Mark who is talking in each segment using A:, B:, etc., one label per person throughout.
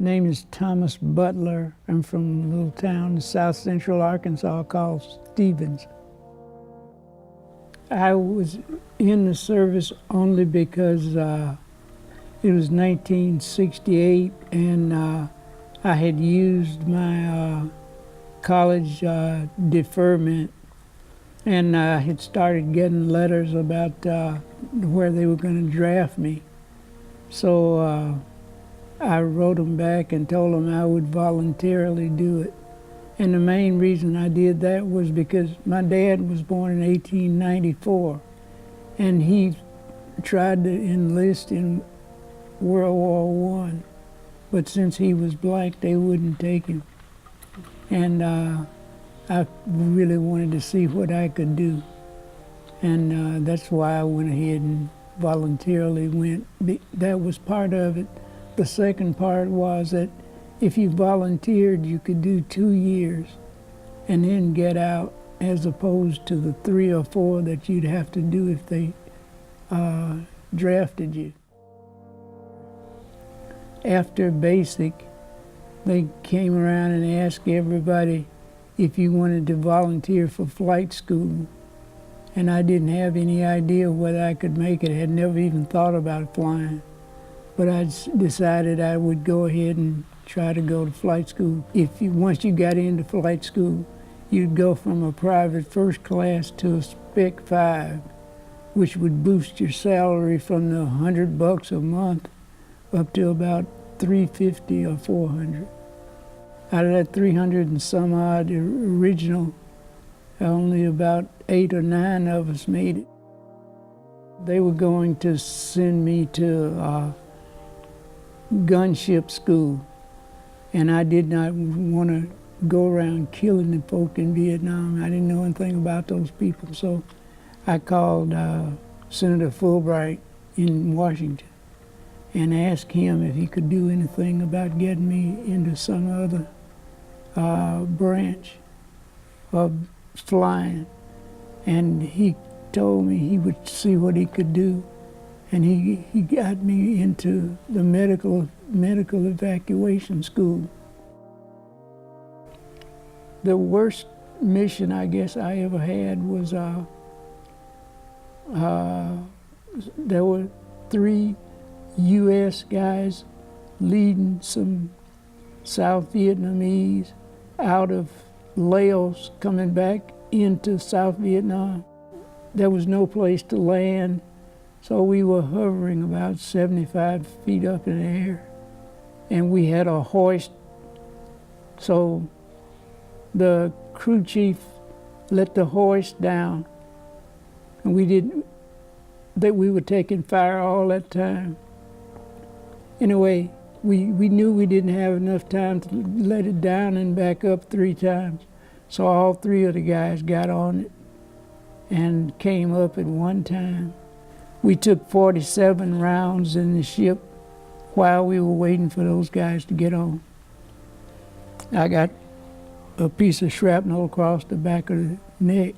A: name is Thomas Butler. I'm from a little town in south central Arkansas called Stevens. I was in the service only because it was 1968 and I had used my college deferment, and I had started getting letters about where they were going to draft me. So I wrote them back and told them I would voluntarily do it. And the main reason I did that was because my dad was born in 1894, and he tried to enlist in World War I, but since he was black, they wouldn't take him. And I really wanted to see what I could do. And that's why I went ahead and voluntarily went. That was part of it. The second part was that if you volunteered, you could do 2 years and then get out, as opposed to the 3 or 4 that you'd have to do if they drafted you. After basic, they came around and asked everybody if you wanted to volunteer for flight school. And I didn't have any idea whether I could make it. I had never even thought about flying. But I decided I would go ahead and try to go to flight school. Once you got into flight school, you'd go from a private first class to a Spec 5, which would boost your salary from the $100 a month up to about $350 or $400. Out of that 300 and some odd original, only about 8 or 9 of us made it. They were going to send me to gunship school, and I did not want to go around killing the folk in Vietnam. I didn't know anything about those people, so I called Senator Fulbright in Washington and asked him if he could do anything about getting me into some other branch of flying. And he told me he would see what he could do. And he got me into the medical evacuation school. The worst mission I guess I ever had was there were 3 U.S. guys leading some South Vietnamese out of Laos coming back into South Vietnam. There was no place to land, so we were hovering about 75 feet up in the air, and we had a hoist. So the crew chief let the hoist down, and we were taking fire all that time. Anyway, we knew we didn't have enough time to let it down and back up 3 times. So all 3 of the guys got on it and came up at one time. We took 47 rounds in the ship while we were waiting for those guys to get on. I got a piece of shrapnel across the back of the neck,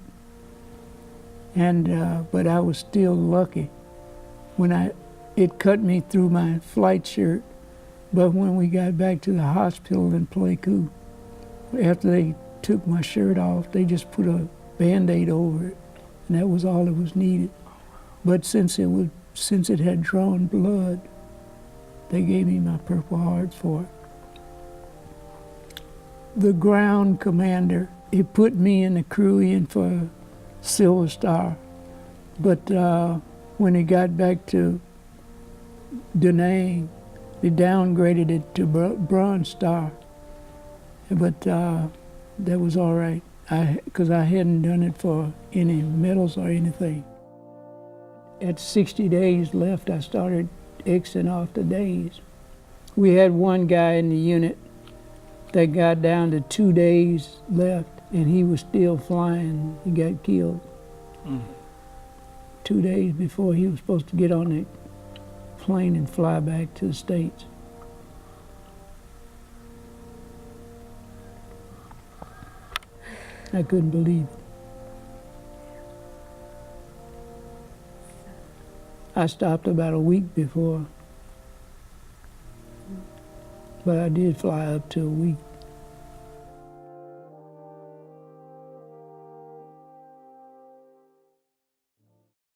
A: and but I was still lucky. It cut me through my flight shirt, but when we got back to the hospital in Pleiku, after they took my shirt off, they just put a Band-Aid over it, and that was all that was needed. But since it had drawn blood, they gave me my Purple Heart for it. The ground commander, he put me and the crew in for Silver Star, but when he got back to Da Nang, they downgraded it to Bronze Star. But that was all right, because I hadn't done it for any medals or anything. At 60 days left, I started Xing off the days. We had one guy in the unit that got down to 2 days left, and he was still flying. He got killed 2 days before he was supposed to get on the plane and fly back to the States. I couldn't believe it. I stopped about a week before, but I did fly up to a week.